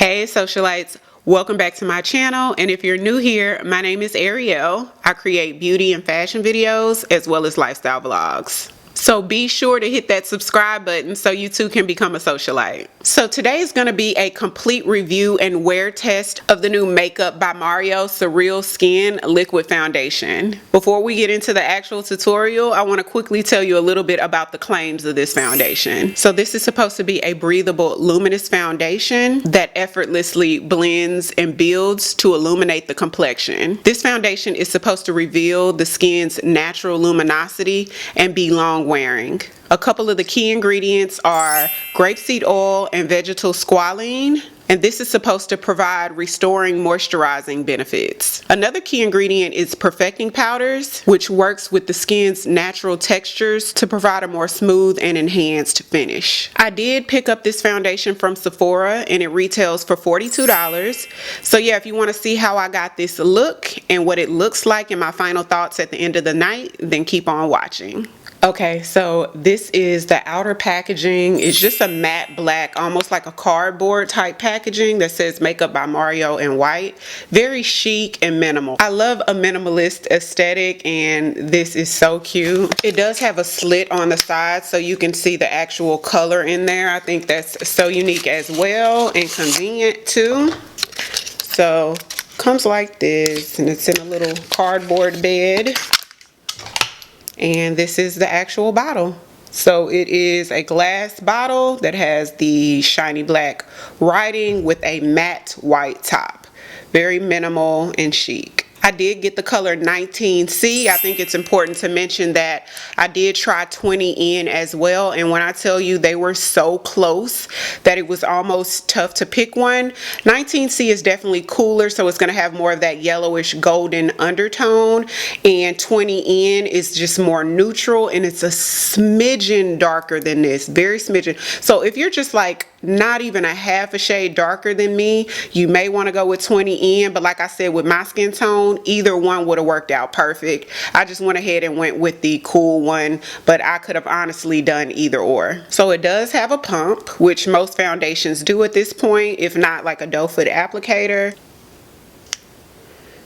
Hey socialites, welcome back to my channel, and if you're new here, my name is Ariel. I create beauty and fashion videos as well as lifestyle vlogs. So be sure to hit that subscribe button so you too can become a socialite. So today is going to be a complete review and wear test of the new Makeup by Mario Surrealskin Liquid Foundation. Before we get into the actual tutorial, I want to quickly tell you a little bit about the claims of this foundation. So this is supposed to be a breathable, luminous foundation that effortlessly blends and builds to illuminate the complexion. This foundation is supposed to reveal the skin's natural luminosity and be long wearing. A couple of the key ingredients are grapeseed oil and vegetal squalene, and this is supposed to provide restoring moisturizing benefits. Another key ingredient is perfecting powders, which works with the skin's natural textures to provide a more smooth and enhanced finish. I did pick up this foundation from Sephora and it retails for $42. So yeah, if you want to see how I got this look and what it looks like and my final thoughts at the end of the night, then keep on watching. Okay, so this is the outer packaging. It's just a matte black, almost like a cardboard type packaging that says Makeup by Mario in white. Very chic and minimal. I love a minimalist aesthetic and this is so cute. It does have a slit on the side so you can see the actual color in there. I think that's so unique as well and convenient too. So comes like this and it's in a little cardboard bed. And this is the actual bottle. So it is a glass bottle that has the shiny black writing with a matte white top. Very minimal and chic. I did get the color 19C. I think it's important to mention that I did try 20 in as well, and when I tell you they were so close that it was almost tough to pick one. 19C is definitely cooler, so it's going to have more of that yellowish golden undertone, and 20 in is just more neutral and it's a smidgen darker than this, very smidgen. So if you're just like not even a half a shade darker than me, you may want to go with 20 in, but like I said, with my skin tone, either one would have worked out perfect. I just went ahead and went with the cool one, but I could have honestly done either or. So it does have a pump, which most foundations do at this point, if not like a doe foot applicator.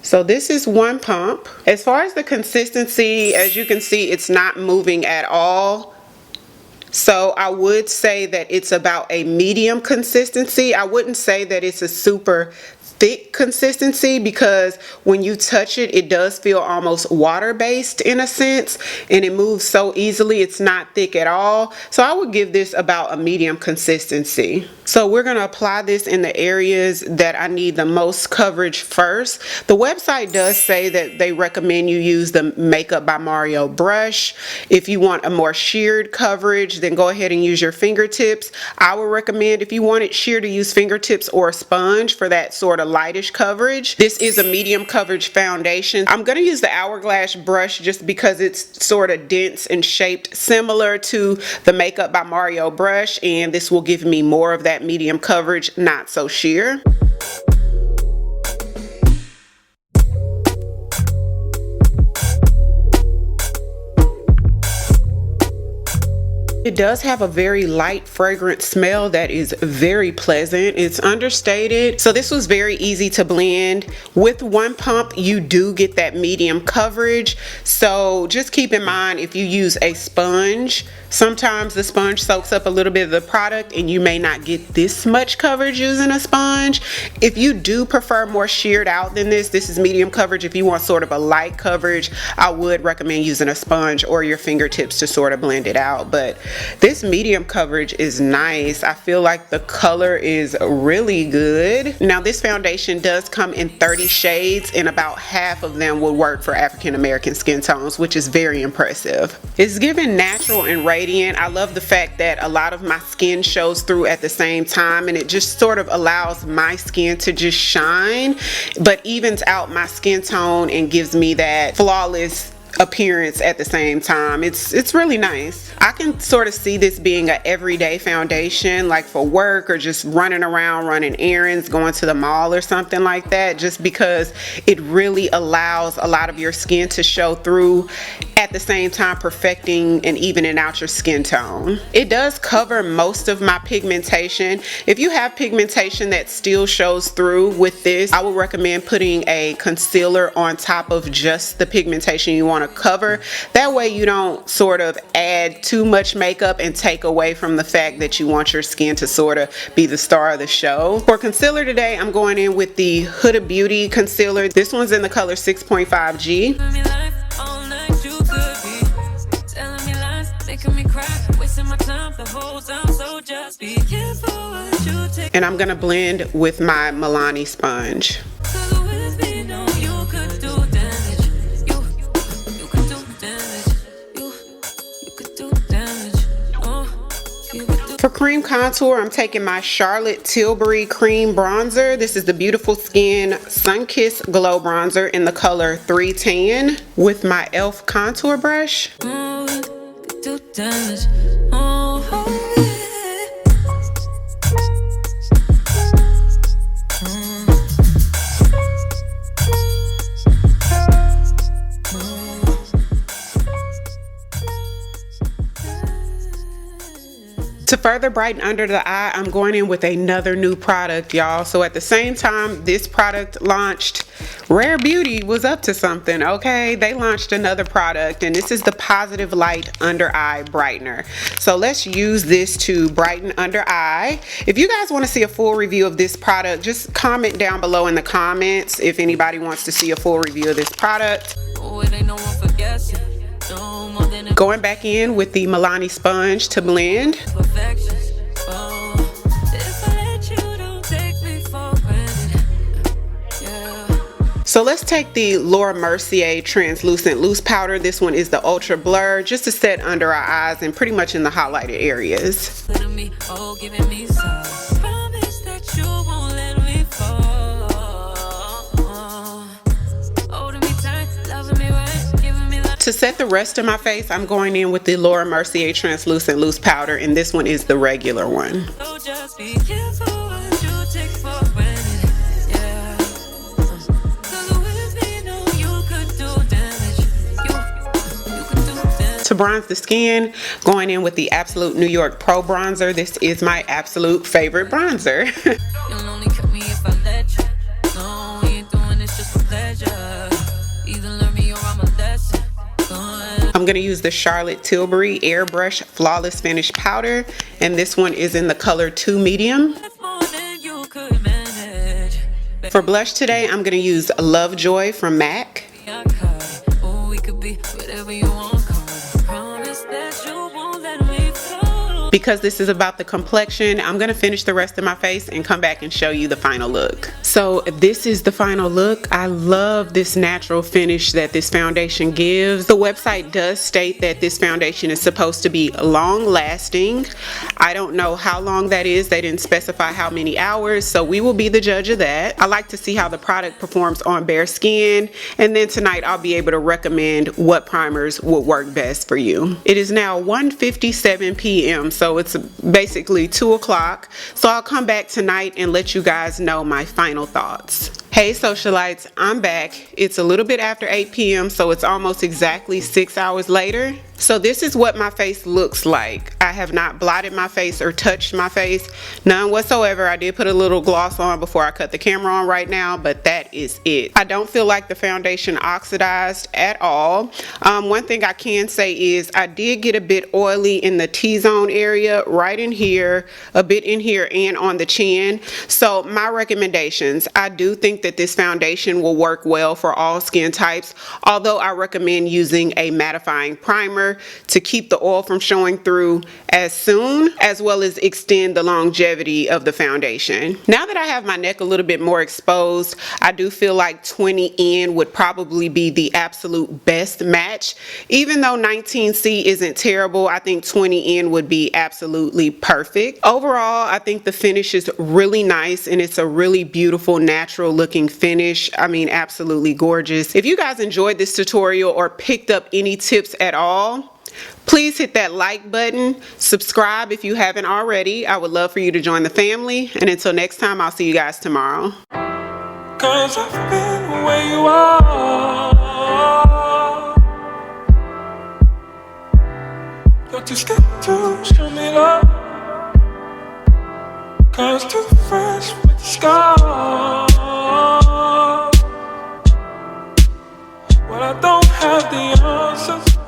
So this is one pump. As far as the consistency, as you can see, it's not moving at all. So I would say that it's about a medium consistency. I wouldn't say that it's a super thick consistency because when you touch it, it does feel almost water-based in a sense, and it moves so easily. It's not thick at all. So I would give this about a medium consistency. So we're going to apply this in the areas that I need the most coverage first. The website does say that they recommend you use the Makeup by Mario brush. If you want a more sheared coverage, then go ahead and use your fingertips. I would recommend, if you want it sheer, to use fingertips or a sponge for that sort of lightish coverage. This is a medium coverage foundation. I'm going to use the Hourglass brush just because it's sort of dense and shaped similar to the Makeup by Mario brush, and this will give me more of that medium coverage, not so sheer. It does have a very light fragrant smell that is very pleasant. It's understated. So this was very easy to blend. With one pump, you do get that medium coverage. So just keep in mind, if you use a sponge, sometimes the sponge soaks up a little bit of the product and you may not get this much coverage using a sponge. If you do prefer more sheared out than this is medium coverage. If you want sort of a light coverage, I would recommend using a sponge or your fingertips to sort of blend it out. But this medium coverage is nice. I feel like the color is really good. Now this foundation does come in 30 shades and about half of them will work for African American skin tones, which is very impressive. It's given natural and radiant. I love the fact that a lot of my skin shows through at the same time, and it just sort of allows my skin to just shine, but evens out my skin tone and gives me that flawless appearance at the same time. It's really nice. I can sort of see this being an everyday foundation, like for work or just running around, running errands, going to the mall or something like that, just because it really allows a lot of your skin to show through, at the same time perfecting and evening out your skin tone. It does cover most of my pigmentation. If you have pigmentation that still shows through with this, I would recommend putting a concealer on top of just the pigmentation you want to cover. That way you don't sort of add too much makeup and take away from the fact that you want your skin to sort of be the star of the show. For concealer today, I'm going in with the Huda Beauty concealer. This one's in the color 6.5G. And I'm gonna blend with my Milani sponge. For cream contour, I'm taking my Charlotte Tilbury cream bronzer. This is the Beautiful Skin Sun Kiss Glow Bronzer in the color 310 with my e.l.f. contour brush. To further brighten under the eye, I'm going in with another new product, y'all. So at the same time this product launched, Rare Beauty was up to something, okay? They launched another product, and this is the Positive Light Under Eye Brightener. So let's use this to brighten under eye. If you guys want to see a full review of this product, just comment down below in the comments if anybody wants to see a full review of this product. Going back in with the Milani sponge to blend. So let's take the Laura Mercier translucent loose powder. This one is the Ultra Blur, just to set under our eyes and pretty much in the highlighted areas. To set the rest of my face, I'm going in with the Laura Mercier translucent loose powder, and this one is the regular one. To bronze the skin, going in with the Absolute New York Pro Bronzer. This is my absolute favorite bronzer. I'm going to use the Charlotte Tilbury Airbrush Flawless Finish Powder, and this one is in the color 2 Medium. For blush today, I'm going to use Lovejoy from MAC. Because this is about the complexion, I'm going to finish the rest of my face and come back and show you the final look. So this is the final look. I love this natural finish that this foundation gives. The website does state that this foundation is supposed to be long lasting. I don't know how long that is. They didn't specify how many hours, so we will be the judge of that. I like to see how the product performs on bare skin, and then tonight I'll be able to recommend what primers would work best for you. It is now 1:57 p.m. so it's basically 2 o'clock. So I'll come back tonight and let you guys know my final thoughts. Hey socialites, I'm back. It's a little bit after 8 p.m. so it's almost exactly 6 hours later. So this is what my face looks like. I have not blotted my face or touched my face, none whatsoever. I did put a little gloss on before I cut the camera on right now, but that is it. I don't feel like the foundation oxidized at all. One thing I can say is I did get a bit oily in the T-zone area, right in here, a bit in here, and on the chin. So my recommendations, I do think that this foundation will work well for all skin types, although I recommend using a mattifying primer primer to keep the oil from showing through as soon, as well as extend the longevity of the foundation. Now that I have my neck a little bit more exposed, I do feel like 20N would probably be the absolute best match. Even though 19C isn't terrible, I think 20N would be absolutely perfect. Overall, I think the finish is really nice and it's a really beautiful, natural looking finish. I mean, absolutely gorgeous. If you guys enjoyed this tutorial or picked up any tips at all, please hit that like button, subscribe if you haven't already. I would love for you to join the family. And until next time, I'll see you guys tomorrow. 'Cause I've been where you are. You're too scared to show me love. 'Cause too fresh with the scars. Well, I don't have the answers.